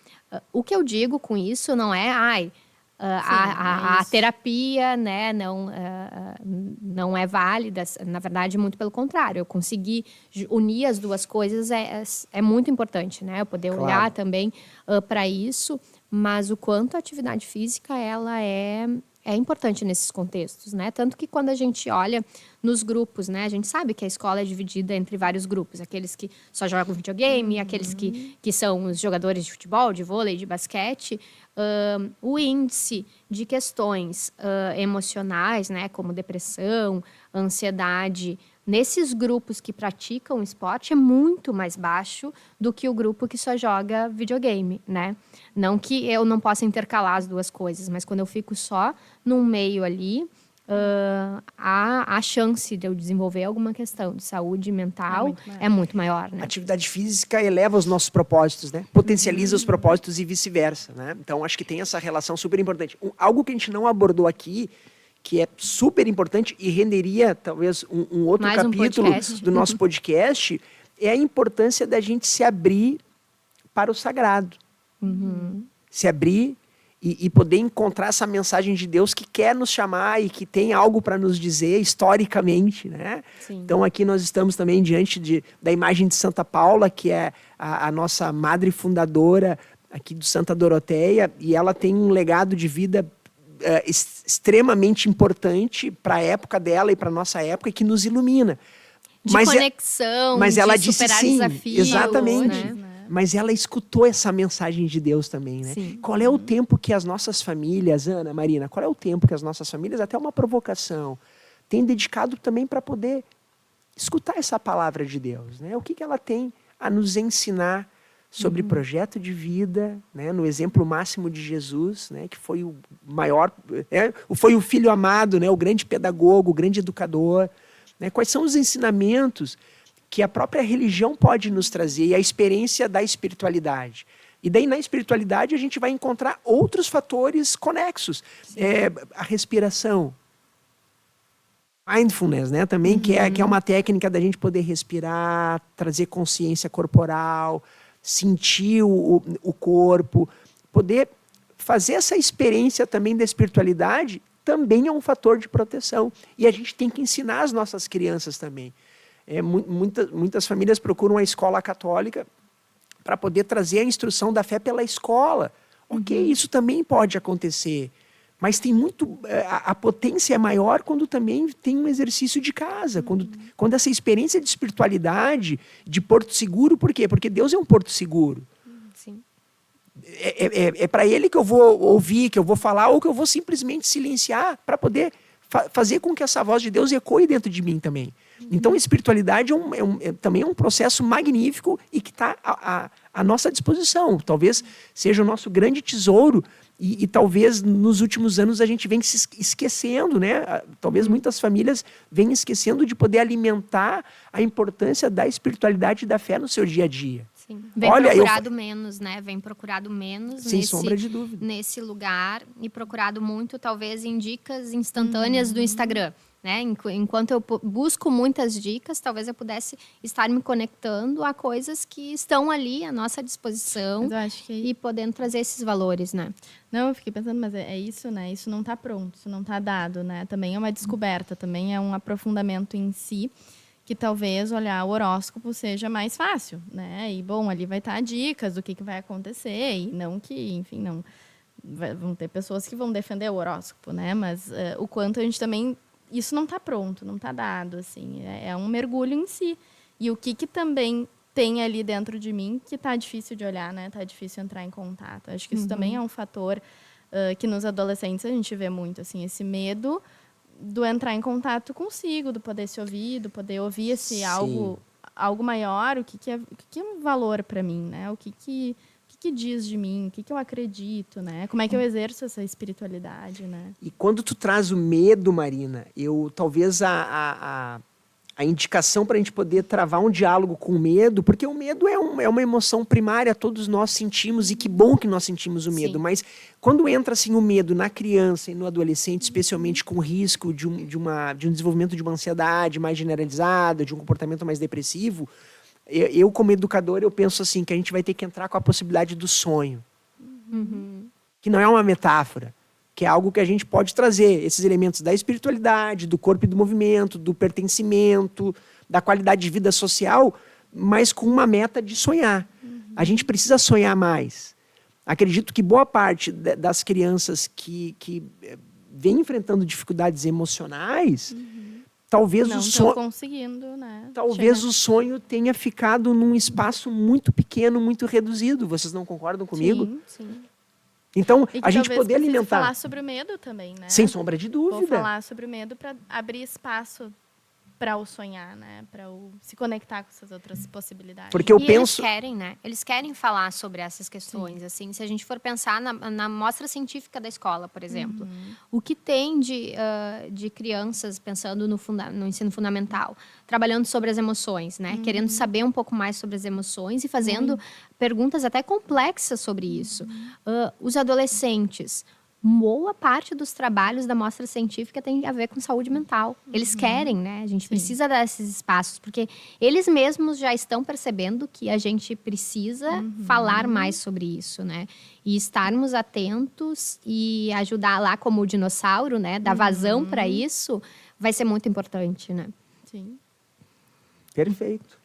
O que eu digo com isso não é... a terapia, né, não é válida. Na verdade, muito pelo contrário. Eu conseguir unir as duas coisas é muito importante, né? Eu poder olhar também para isso, mas o quanto a atividade física ela é importante nesses contextos, né? Tanto que quando a gente olha nos grupos, né, a gente sabe que a escola é dividida entre vários grupos, aqueles que só jogam videogame, aqueles que são os jogadores de futebol, de vôlei, de basquete. O índice de questões emocionais, né, como depressão, ansiedade, nesses grupos que praticam esporte é muito mais baixo do que o grupo que só joga videogame, né? Não que eu não possa intercalar as duas coisas, mas quando eu fico só num meio ali, a chance de eu desenvolver alguma questão de saúde mental é muito maior, né? Atividade física eleva os nossos propósitos, né? Potencializa os propósitos e vice-versa, né? Então, acho que tem essa relação super importante. Algo que a gente não abordou aqui, que é super importante e renderia talvez um outro capítulo do nosso podcast, é a importância da gente se abrir para o sagrado. Se abrir e poder encontrar essa mensagem de Deus que quer nos chamar e que tem algo para nos dizer historicamente, né? Sim. Então aqui nós estamos também diante da imagem de Santa Paula, que é a nossa madre fundadora aqui do Santa Doroteia, e ela tem um legado de vida extremamente importante para a época dela e para a nossa época e que nos ilumina. De conexão, mas ela de disse superar sim, desafios. Exatamente. Né? Mas ela escutou essa mensagem de Deus também, né? Sim. Qual é o tempo que as nossas famílias, Ana, Marina, qual é o tempo que as nossas famílias, até uma provocação, têm dedicado também para poder escutar essa palavra de Deus, né? O que ela tem a nos ensinar sobre projeto de vida, né, no exemplo máximo de Jesus, né, que foi o maior, foi o filho amado, né, o grande pedagogo, o grande educador, né? Quais são os ensinamentos que a própria religião pode nos trazer e a experiência da espiritualidade. E daí na espiritualidade a gente vai encontrar outros fatores conexos, a respiração, mindfulness, né, também, que é uma técnica da gente poder respirar, trazer consciência corporal, sentir o corpo, poder fazer essa experiência também da espiritualidade também é um fator de proteção. E a gente tem que ensinar as nossas crianças também. Muitas famílias procuram a escola católica para poder trazer a instrução da fé pela escola. Ok, isso também pode acontecer. Mas tem muito. A potência é maior quando também tem um exercício de casa. Quando essa experiência de espiritualidade, de porto seguro, por quê? Porque Deus é um porto seguro. Sim. É para Ele que eu vou ouvir, que eu vou falar, ou que eu vou simplesmente silenciar para poder fazer com que essa voz de Deus ecoe dentro de mim também. Então, a espiritualidade também é um processo magnífico e que está à nossa disposição. Talvez seja o nosso grande tesouro E talvez nos últimos anos a gente vem se esquecendo, né? Talvez muitas famílias venham esquecendo de poder alimentar a importância da espiritualidade e da fé no seu dia a dia. Sim. Vem procurado menos, né? Vem procurado menos sem sombra de dúvida. Nesse lugar e procurado muito, talvez, em dicas instantâneas do Instagram. Né? Enquanto eu busco muitas dicas, talvez eu pudesse estar me conectando a coisas que estão ali à nossa disposição e podendo trazer esses valores, né? Não, eu fiquei pensando, mas é isso, né? Isso não está pronto, isso não está dado, né? Também é uma descoberta, também é um aprofundamento em si, que talvez olhar o horóscopo seja mais fácil, né? E, bom, ali vai estar dicas do que vai acontecer, e não que, enfim, não... Vão ter pessoas que vão defender o horóscopo, né? Mas o quanto a gente também... Isso não está pronto, não está dado, assim. É um mergulho em si. E o que também tem ali dentro de mim que está difícil de olhar, né? Está difícil entrar em contato. Acho que isso também é um fator que nos adolescentes a gente vê muito, assim, esse medo do entrar em contato consigo, do poder se ouvir, do poder ouvir esse algo maior, o que é um valor para mim, né? O que diz de mim, o que eu acredito, né? Como é que eu exerço essa espiritualidade, né? E quando tu traz o medo, Marina, talvez a indicação para a gente poder travar um diálogo com o medo, porque o medo é uma emoção primária, todos nós sentimos, e que bom que nós sentimos o medo, mas quando entra assim, o medo na criança e no adolescente, especialmente com risco de um desenvolvimento de uma ansiedade mais generalizada, de um comportamento mais depressivo, eu, como educador, eu penso assim, que a gente vai ter que entrar com a possibilidade do sonho. Que não é uma metáfora, que é algo que a gente pode trazer, esses elementos da espiritualidade, do corpo e do movimento, do pertencimento, da qualidade de vida social, mas com uma meta de sonhar. A gente precisa sonhar mais. Acredito que boa parte das crianças que vem enfrentando dificuldades emocionais... Talvez não estão conseguindo, né? Talvez o sonho tenha ficado num espaço muito pequeno, muito reduzido. Vocês não concordam comigo? Sim. Então, a gente poder alimentar... falar sobre o medo também, né? Sem sombra de dúvida. Vou falar sobre o medo para abrir espaço para o sonhar, né? Para se conectar com essas outras possibilidades. Porque eu penso... Eles querem, né? Eles querem falar sobre essas questões, assim. Se a gente for pensar na mostra científica da escola, por exemplo, o que tem de crianças pensando no ensino fundamental, trabalhando sobre as emoções, né? Querendo saber um pouco mais sobre as emoções e fazendo perguntas até complexas sobre isso. Os adolescentes... Boa parte dos trabalhos da mostra científica tem a ver com saúde mental. Eles querem, né? A gente precisa dar esses espaços, porque eles mesmos já estão percebendo que a gente precisa falar mais sobre isso, né? E estarmos atentos e ajudar lá como o dinossauro, né? Dar vazão para isso, vai ser muito importante, né? Sim. Perfeito.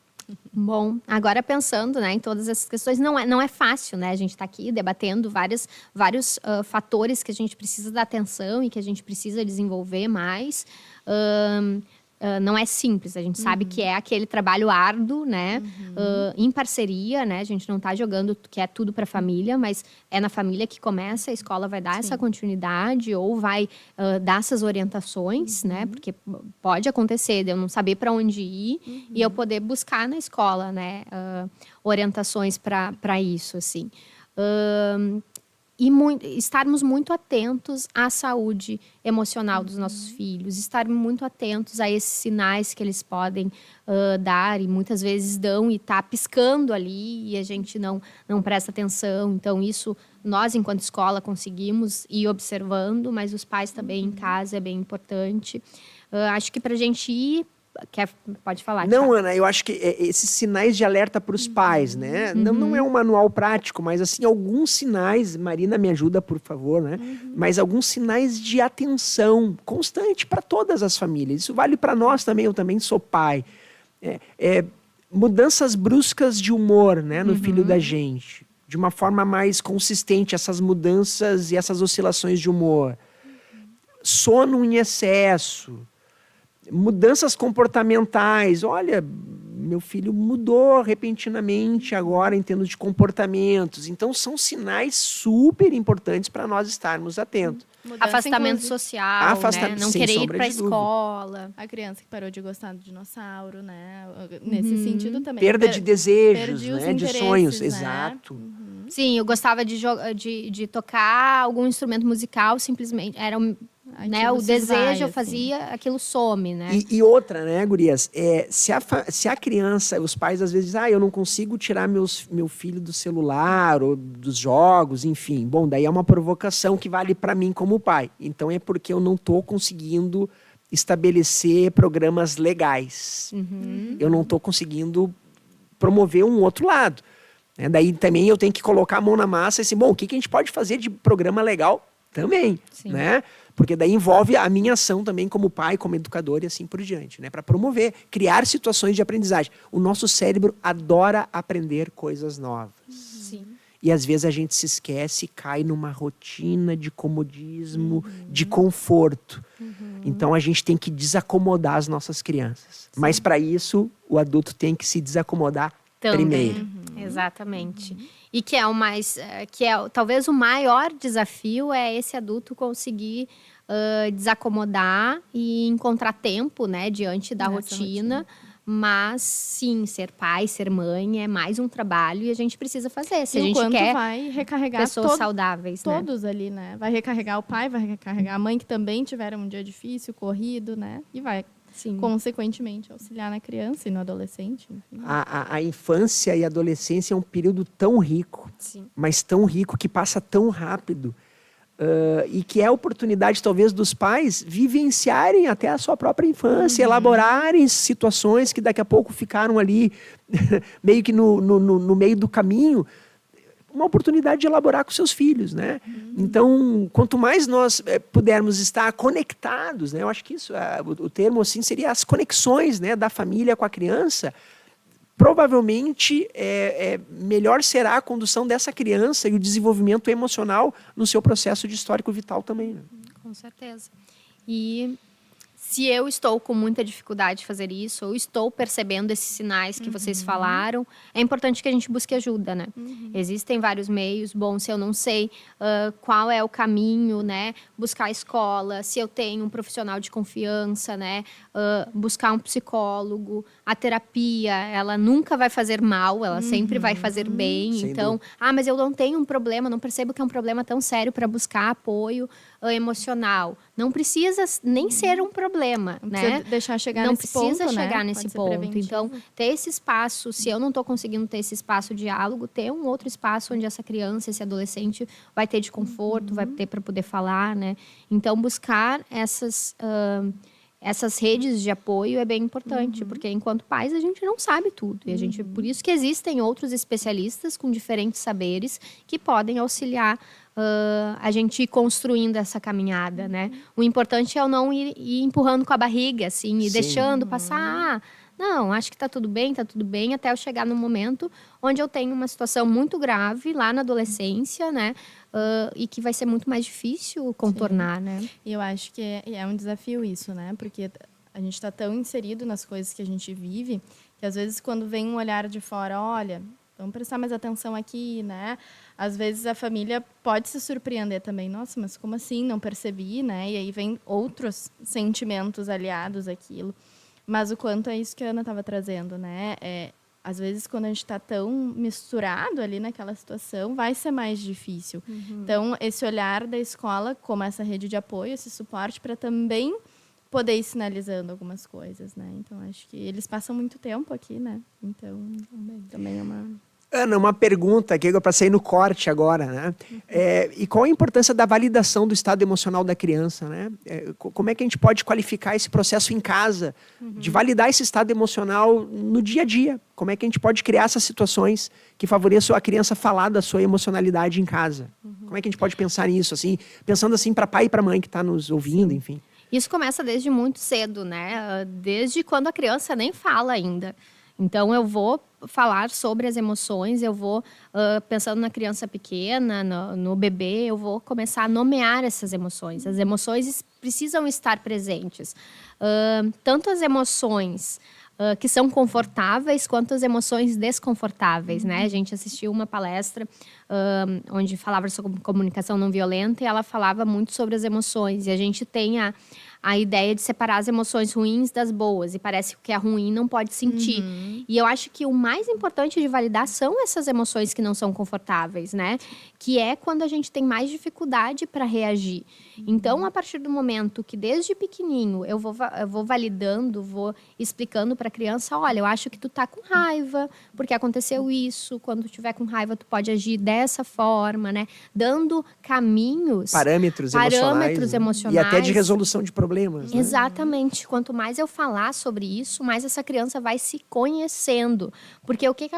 Bom, agora pensando, né, em todas essas questões, não é fácil, né? A gente está aqui debatendo vários fatores que a gente precisa dar atenção e que a gente precisa desenvolver mais. Não é simples, a gente sabe que é aquele trabalho árduo, né? Em parceria, né? A gente não está jogando que é tudo para a família, mas é na família que começa, a escola vai dar essa continuidade ou vai dar essas orientações, né? Porque pode acontecer de eu não saber para onde ir e eu poder buscar na escola, né? Orientações para isso, assim. E estarmos muito atentos à saúde emocional dos nossos filhos, estarmos muito atentos a esses sinais que eles podem dar e muitas vezes dão e tá piscando ali e a gente não presta atenção. Então isso nós enquanto escola conseguimos ir observando, mas os pais também em casa é bem importante. Acho que para a gente ir... Pode falar, Não, Thiago. Ana, eu acho que esses sinais de alerta para os pais, né? Não é um manual prático, mas assim, alguns sinais, Marina me ajuda, por favor, né? Mas alguns sinais de atenção constante para todas as famílias. Isso vale para nós também, eu também sou pai. Mudanças bruscas de humor, né, no filho da gente. De uma forma mais consistente, essas mudanças e essas oscilações de humor. Sono em excesso. Mudanças comportamentais. Olha, meu filho mudou repentinamente agora em termos de comportamentos. Então, são sinais super importantes para nós estarmos atentos. Afastamento social, né? Não querer ir para a escola. A criança que parou de gostar do dinossauro, né? Nesse sentido também. Perda de desejos, né? De sonhos, exato. Sim, eu gostava de tocar algum instrumento musical, simplesmente. Era né, o desejo, eu fazia, aquilo some, né? E outra, né, gurias? Se a criança, os pais às vezes dizem, eu não consigo tirar meu filho do celular ou dos jogos, enfim. Bom, daí é uma provocação que vale para mim como pai. Então é porque eu não estou conseguindo estabelecer programas legais. Eu não estou conseguindo promover um outro lado. Né? Daí também eu tenho que colocar a mão na massa e assim, bom, o que a gente pode fazer de programa legal também, né? Porque daí envolve a minha ação também como pai, como educador e assim por diante, né? Para promover, criar situações de aprendizagem. O nosso cérebro adora aprender coisas novas. Sim. E às vezes a gente se esquece e cai numa rotina de comodismo, de conforto. Então a gente tem que desacomodar as nossas crianças. Sim. Mas para isso, o adulto tem que se desacomodar primeiro. Exatamente. E que é o mais, talvez o maior desafio é esse adulto conseguir desacomodar e encontrar tempo, né, diante da rotina. Mas sim, ser pai, ser mãe é mais um trabalho e a gente precisa fazer. Se a gente quer vai recarregar pessoas saudáveis, todos ali, né? Vai recarregar o pai, vai recarregar a mãe, que também tiveram um dia difícil, corrido, né? E vai, consequentemente, auxiliar na criança e no adolescente. Enfim. A infância e a adolescência é um período tão rico, mas tão rico que passa tão rápido. E que é a oportunidade, talvez, dos pais vivenciarem até a sua própria infância, elaborarem situações que daqui a pouco ficaram ali, meio que no meio do caminho, uma oportunidade de elaborar com seus filhos, né? Então, quanto mais nós pudermos estar conectados, né? Eu acho que isso, o termo assim seria as conexões, né, da família com a criança. Provavelmente melhor será a condução dessa criança e o desenvolvimento emocional no seu processo de histórico vital também. Né? Com certeza. E se eu estou com muita dificuldade de fazer isso, ou estou percebendo esses sinais que vocês falaram, é importante que a gente busque ajuda, né? Existem vários meios. Bom, se eu não sei qual é o caminho, né? Buscar a escola, se eu tenho um profissional de confiança, né? Buscar um psicólogo. A terapia, ela nunca vai fazer mal, ela sempre vai fazer bem. Sem Então, mas eu não tenho um problema, não percebo que é um problema tão sério para buscar apoio emocional. Não precisa nem ser um problema, não né? Precisa deixar chegar não nesse ponto, precisa chegar né? nesse ponto. Então, ter esse espaço, se eu não estou conseguindo ter esse espaço de diálogo, ter um outro espaço onde essa criança, esse adolescente vai ter de conforto, vai ter para poder falar, né? Então, buscar essas redes de apoio é bem importante, porque enquanto pais a gente não sabe tudo. E por isso que existem outros especialistas com diferentes saberes que podem auxiliar a gente ir construindo essa caminhada, né? O importante é eu não ir empurrando com a barriga, assim, e deixando passar. Não, acho que tá tudo bem, até eu chegar no momento onde eu tenho uma situação muito grave lá na adolescência, né? E que vai ser muito mais difícil contornar, né? E eu acho que é um desafio isso, né? Porque a gente está tão inserido nas coisas que a gente vive, que às vezes quando vem um olhar de fora, olha, vamos prestar mais atenção aqui, né? Às vezes a família pode se surpreender também. Nossa, mas como assim? Não percebi, né? E aí vem outros sentimentos aliados àquilo. Mas o quanto é isso que a Ana estava trazendo, né? Às vezes, quando a gente está tão misturado ali naquela situação, vai ser mais difícil. Então, esse olhar da escola como essa rede de apoio, esse suporte, para também poder ir sinalizando algumas coisas, né? Então, acho que eles passam muito tempo aqui, né? Então, também é uma... Ana, uma pergunta aqui para sair no corte agora, né? E qual a importância da validação do estado emocional da criança, né? Como é que a gente pode qualificar esse processo em casa, de validar esse estado emocional no dia a dia? Como é que a gente pode criar essas situações que favoreçam a criança falar da sua emocionalidade em casa? Como é que a gente pode pensar nisso, assim, pensando assim para pai e para mãe que está nos ouvindo, enfim? Isso começa desde muito cedo, né? Desde quando a criança nem fala ainda. Então, eu vou falar sobre as emoções, eu vou, pensando na criança pequena, no bebê, eu vou começar a nomear essas emoções. As emoções precisam estar presentes. Tanto as emoções que são confortáveis, quanto as emoções desconfortáveis, né? A gente assistiu uma palestra onde falava sobre comunicação não violenta e ela falava muito sobre as emoções. E a gente tem a ideia de separar as emoções ruins das boas. E parece que o que é ruim não pode sentir. E eu acho que o mais importante de validar são essas emoções que não são confortáveis, né? Que é quando a gente tem mais dificuldade para reagir. Então, a partir do momento que desde pequenininho eu vou validando, vou explicando para a criança, olha, eu acho que tu tá com raiva, porque aconteceu isso, quando tu tiver com raiva tu pode agir dessa forma, né? Dando caminhos, Parâmetros emocionais. E até de resolução de problemas. Né? Exatamente. Quanto mais eu falar sobre isso, mais essa criança vai se conhecendo. Porque o que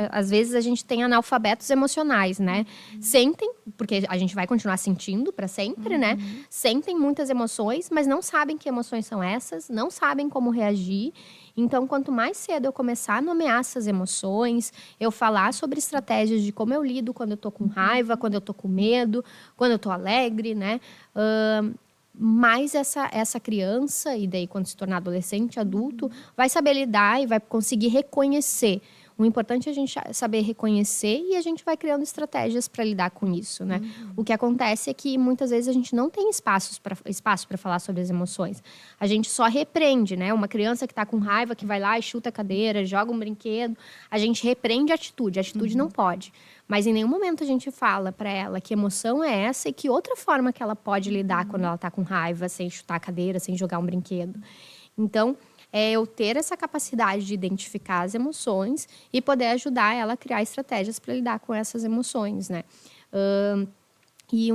às vezes a gente tem analfabetos emocionais, né? Sentem, porque a gente vai continuar sentindo para sempre, né? Sentem muitas emoções, mas não sabem que emoções são essas, não sabem como reagir. Então, quanto mais cedo eu começar a nomear essas emoções, eu falar sobre estratégias de como eu lido quando eu tô com raiva, quando eu tô com medo, quando eu tô alegre, né? Mais essa criança, e daí quando se tornar adolescente, adulto, vai saber lidar e vai conseguir reconhecer. O importante é a gente saber reconhecer e a gente vai criando estratégias para lidar com isso, né? O que acontece é que muitas vezes a gente não tem espaço para falar sobre as emoções. A gente só repreende, né? Uma criança que está com raiva, que vai lá e chuta a cadeira, joga um brinquedo, a gente repreende a atitude. A atitude não pode. Mas em nenhum momento a gente fala para ela que emoção é essa e que outra forma que ela pode lidar quando ela está com raiva, sem chutar a cadeira, sem jogar um brinquedo. Então, é eu ter essa capacidade de identificar as emoções e poder ajudar ela a criar estratégias para lidar com essas emoções, né?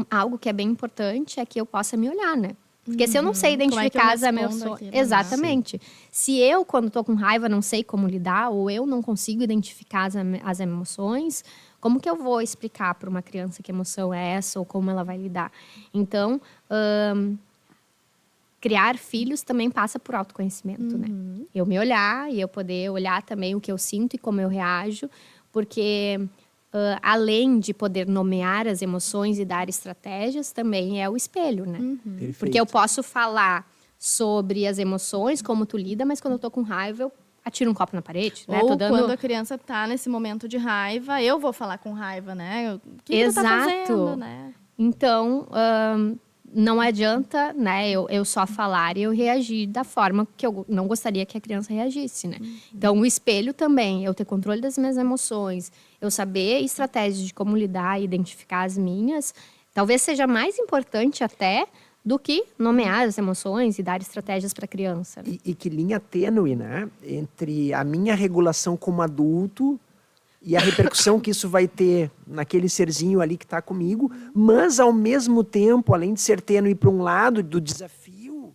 Algo que é bem importante é que eu possa me olhar, né? Porque se eu não sei identificar as emoções... Exatamente. Se eu, quando estou com raiva, não sei como lidar, ou eu não consigo identificar as emoções, como que eu vou explicar para uma criança que emoção é essa ou como ela vai lidar? Então, criar filhos também passa por autoconhecimento, né? Eu me olhar e eu poder olhar também o que eu sinto e como eu reajo, porque além de poder nomear as emoções e dar estratégias, também é o espelho, né? Porque eu posso falar sobre as emoções, como tu lida, mas quando eu tô com raiva, eu atiro um copo na parede, né? Ou quando a criança tá nesse momento de raiva, eu vou falar com raiva, né? O que tu tá fazendo, né? Então, não adianta, né, eu só falar e eu reagir da forma que eu não gostaria que a criança reagisse, né? Então, o espelho também, eu ter controle das minhas emoções, eu saber estratégias de como lidar e identificar as minhas, talvez seja mais importante até do que nomear as emoções e dar estratégias para a criança. Né? E que linha tênue, né? Entre a minha regulação como adulto e a repercussão que isso vai ter naquele serzinho ali que está comigo, mas ao mesmo tempo, além de ser tênue para um lado do desafio,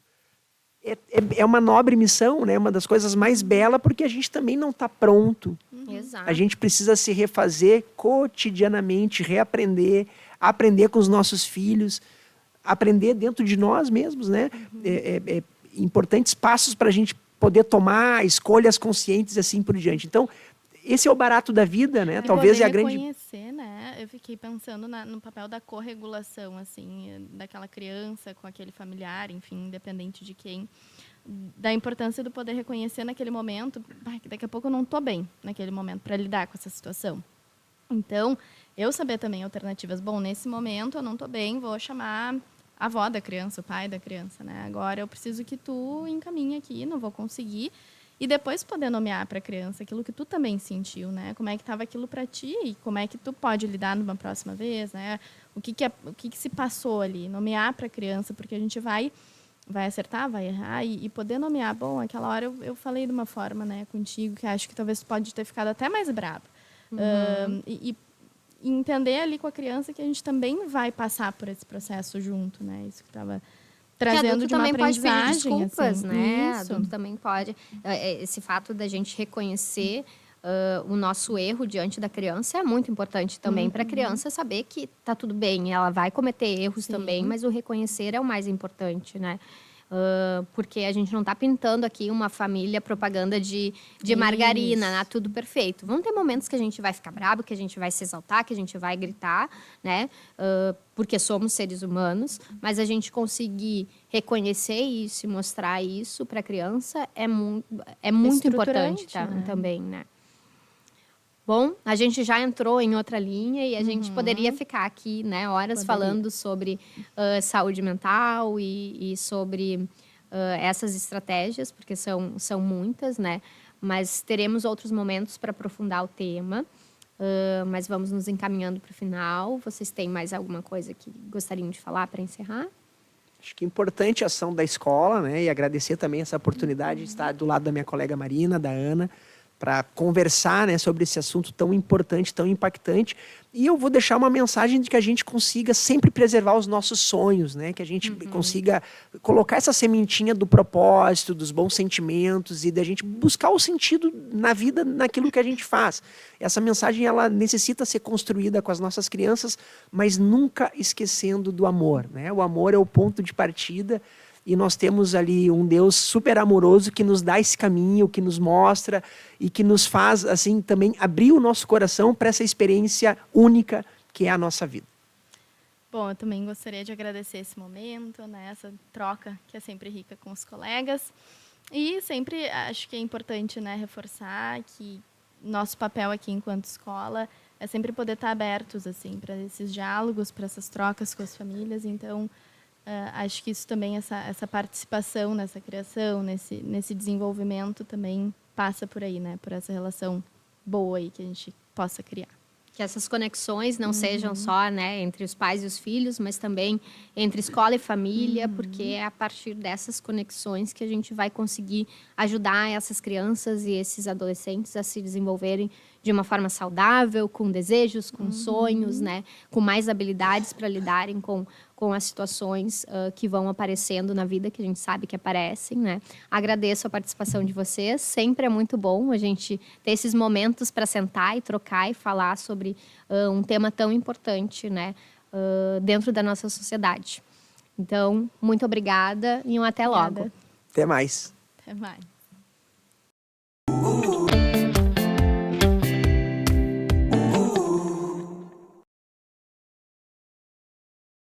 é uma nobre missão, né? Uma das coisas mais belas, porque a gente também não está pronto. Exato. A gente precisa se refazer cotidianamente, reaprender, aprender com os nossos filhos, aprender dentro de nós mesmos, né? Importantes passos para a gente poder tomar escolhas conscientes e assim por diante. Então, esse é o barato da vida, né? Talvez é a grande... reconhecer, né? Eu fiquei pensando no papel da corregulação, assim, daquela criança com aquele familiar, enfim, independente de quem, da importância do poder reconhecer naquele momento, que daqui a pouco eu não estou bem naquele momento para lidar com essa situação. Então, eu saber também alternativas. Bom, nesse momento eu não estou bem, vou chamar a avó da criança, o pai da criança, né? Agora eu preciso que tu encaminhe aqui, não vou conseguir. E depois poder nomear para a criança aquilo que tu também sentiu, né? Como é que estava aquilo para ti e como é que tu pode lidar numa próxima vez, né? O que se passou ali? Nomear para a criança, porque a gente vai acertar, vai errar e poder nomear. Bom, aquela hora eu falei de uma forma, né, contigo, que acho que talvez tu pode ter ficado até mais brava. E entender ali com a criança que a gente também vai passar por esse processo junto, né? Isso que estava trazendo de uma aprendizagem. Pode pedir desculpas, assim. né? Isso. Adulto também pode. Esse fato da gente reconhecer o nosso erro diante da criança é muito importante também para a criança saber que tá tudo bem, ela vai cometer erros também, mas o reconhecer é o mais importante, né? Porque a gente não está pintando aqui uma família propaganda de margarina, né? Tudo perfeito. Vão ter momentos que a gente vai ficar bravo, que a gente vai se exaltar, que a gente vai gritar, né? Porque somos seres humanos, mas a gente conseguir reconhecer isso e mostrar isso para a criança é muito importante, tá? né? Também, né? Bom, a gente já entrou em outra linha e a gente poderia ficar aqui, né, horas falando sobre saúde mental e sobre essas estratégias, porque são muitas, né? Mas teremos outros momentos para aprofundar o tema. Mas vamos nos encaminhando para o final. Vocês têm mais alguma coisa que gostariam de falar para encerrar? Acho que é importante a ação da escola, né? E agradecer também essa oportunidade de estar do lado da minha colega Marina, da Ana, para conversar, né, sobre esse assunto tão importante, tão impactante. E eu vou deixar uma mensagem de que a gente consiga sempre preservar os nossos sonhos, né? Que a gente consiga colocar essa sementinha do propósito, dos bons sentimentos e da gente buscar o sentido na vida, naquilo que a gente faz. Essa mensagem, ela necessita ser construída com as nossas crianças, mas nunca esquecendo do amor, né? O amor é o ponto de partida. E nós temos ali um Deus super amoroso que nos dá esse caminho, que nos mostra e que nos faz, assim, também abrir o nosso coração para essa experiência única que é a nossa vida. Bom, eu também gostaria de agradecer esse momento, né, essa troca que é sempre rica com os colegas. E sempre acho que é importante, né, reforçar que nosso papel aqui enquanto escola é sempre poder estar abertos assim, para esses diálogos, para essas trocas com as famílias. Então, acho que isso também, essa participação nessa criação, nesse desenvolvimento também passa por aí, né? Por essa relação boa aí que a gente possa criar. Que essas conexões não sejam só, né, entre os pais e os filhos, mas também entre escola e família, porque é a partir dessas conexões que a gente vai conseguir ajudar essas crianças e esses adolescentes a se desenvolverem de uma forma saudável, com desejos, com sonhos, né, com mais habilidades para lidarem com as situações que vão aparecendo na vida, que a gente sabe que aparecem, né. Agradeço a participação de vocês, sempre é muito bom a gente ter esses momentos para sentar e trocar e falar sobre um tema tão importante, né, dentro da nossa sociedade. Então, muito obrigada e até logo. Obrigada. Até mais. Até mais.